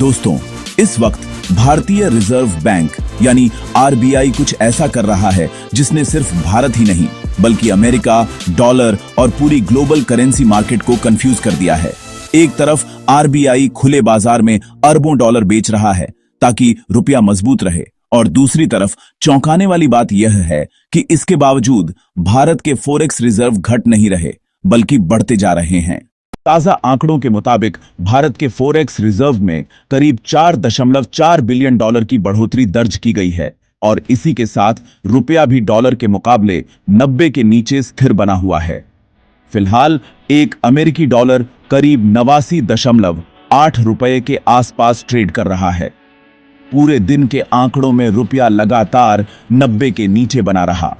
दोस्तों, इस वक्त भारतीय रिजर्व बैंक यानी आरबीआई कुछ ऐसा कर रहा है जिसने सिर्फ भारत ही नहीं बल्कि अमेरिका, डॉलर और पूरी ग्लोबल करेंसी मार्केट को कंफ्यूज कर दिया है। एक तरफ आरबीआई खुले बाजार में अरबों डॉलर बेच रहा है ताकि रुपया मजबूत रहे, और दूसरी तरफ चौंकाने वाली बात यह है कि इसके बावजूद भारत के फॉरेक्स रिजर्व घट नहीं रहे बल्कि बढ़ते जा रहे हैं। ताजा आंकड़ों के मुताबिक भारत के फॉरेक्स रिजर्व में करीब 4.4 बिलियन डॉलर की बढ़ोतरी दर्ज की गई है, और इसी के साथ रुपया भी डॉलर के मुकाबले 90 के नीचे स्थिर बना हुआ है। फिलहाल एक अमेरिकी डॉलर करीब 89.8 रुपए के आसपास ट्रेड कर रहा है। पूरे दिन के आंकड़ों में रुपया लगातार 90 के नीचे बना रहा।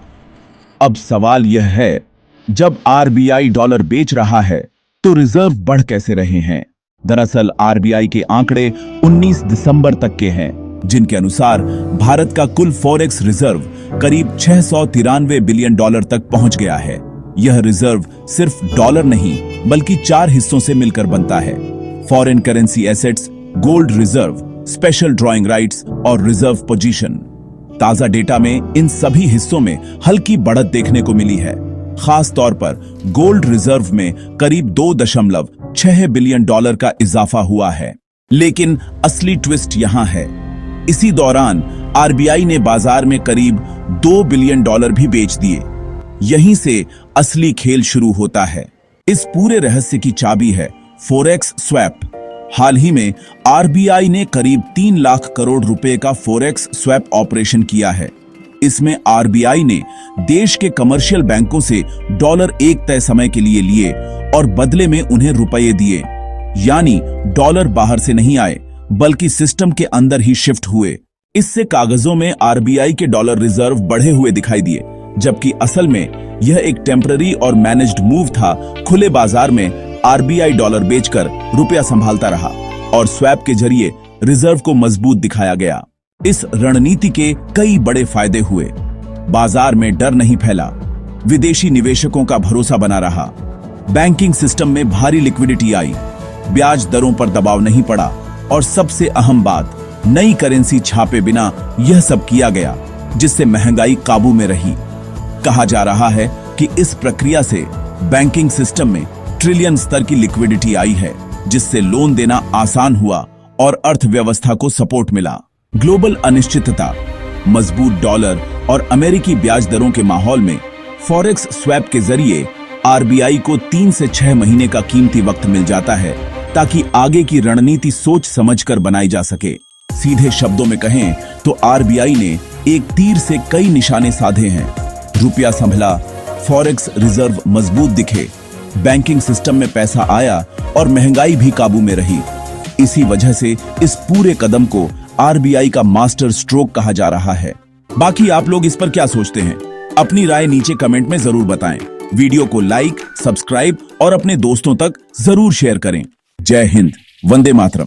अब सवाल यह है, जब आरबीआई डॉलर बेच रहा है तो रिजर्व बढ़ कैसे रहे हैं? दरअसल आरबीआई के आंकड़े 19 दिसंबर तक के हैं, जिनके अनुसार भारत का कुल फॉरेक्स रिजर्व करीब 693 बिलियन डॉलर तक पहुंच गया है। यह रिजर्व सिर्फ डॉलर नहीं बल्कि 4 हिस्सों से मिलकर बनता है: foreign currency assets, gold reserve, special drawing rights और रिजर्व पोजीशन। ताजा डेटा में इन सभी हिस्सों में हल्की बढ़त देखने को मिली है। खास तौर पर गोल्ड रिजर्व में करीब 2.6 बिलियन डॉलर का इजाफा हुआ है। लेकिन असली ट्विस्ट यहां है, इसी दौरान आरबीआई ने बाजार में करीब 2 बिलियन डॉलर भी बेच दिए। यहीं से असली खेल शुरू होता है। इस पूरे रहस्य की चाबी है फॉरेक्स स्वैप। हाल ही में आरबीआई ने करीब 3 लाख करोड़ रुपए का फॉरेक्स स्वैप ऑपरेशन किया है। इसमें आरबीआई ने देश के कमर्शियल बैंकों से डॉलर एक तय समय के लिए लिए और बदले में उन्हें रुपए दिए। यानी डॉलर बाहर से नहीं आए बल्कि सिस्टम के अंदर ही शिफ्ट हुए। इससे कागजों में आरबीआई के डॉलर रिजर्व बढ़े हुए दिखाई दिए, जबकि असल में यह एक टेम्पररी और मैनेज्ड मूव था। खुले बाजार में आरबीआई डॉलर बेचकर रुपया संभालता रहा और स्वैप के जरिए रिजर्व को मजबूत दिखाया गया। इस रणनीति के कई बड़े फायदे हुए। बाजार में डर नहीं फैला, विदेशी निवेशकों का भरोसा बना रहा, बैंकिंग सिस्टम में भारी लिक्विडिटी आई, ब्याज दरों पर दबाव नहीं पड़ा, और सबसे अहम बात, नई करेंसी छापे बिना यह सब किया गया, जिससे महंगाई काबू में रही। कहा जा रहा है कि इस प्रक्रिया से बैंकिंग सिस्टम में ट्रिलियन स्तर की लिक्विडिटी आई है, जिससे लोन देना आसान हुआ और अर्थव्यवस्था को सपोर्ट मिला। ग्लोबल अनिश्चितता, मजबूत डॉलर और अमेरिकी ब्याज दरों के माहौल में फॉरेक्स स्वैप के जरिए आरबीआई को 3 से 6 महीने का कीमती वक्त मिल जाता है ताकि आगे की रणनीति सोच समझकर बनाई जा सके। सीधे शब्दों में कहें तो आरबीआई ने एक तीर से कई निशाने साधे हैं। रुपया संभला, फॉरेक्स रिजर्व मजबूत दिखे, बैंकिंग सिस्टम में पैसा आया और महंगाई भी काबू में रही। इसी वजह से इस पूरे कदम को आरबीआई का मास्टर स्ट्रोक कहा जा रहा है। बाकी आप लोग इस पर क्या सोचते हैं? अपनी राय नीचे कमेंट में जरूर बताएं। वीडियो को लाइक, सब्सक्राइब और अपने दोस्तों तक जरूर शेयर करें। जय हिंद, वंदे मातरम।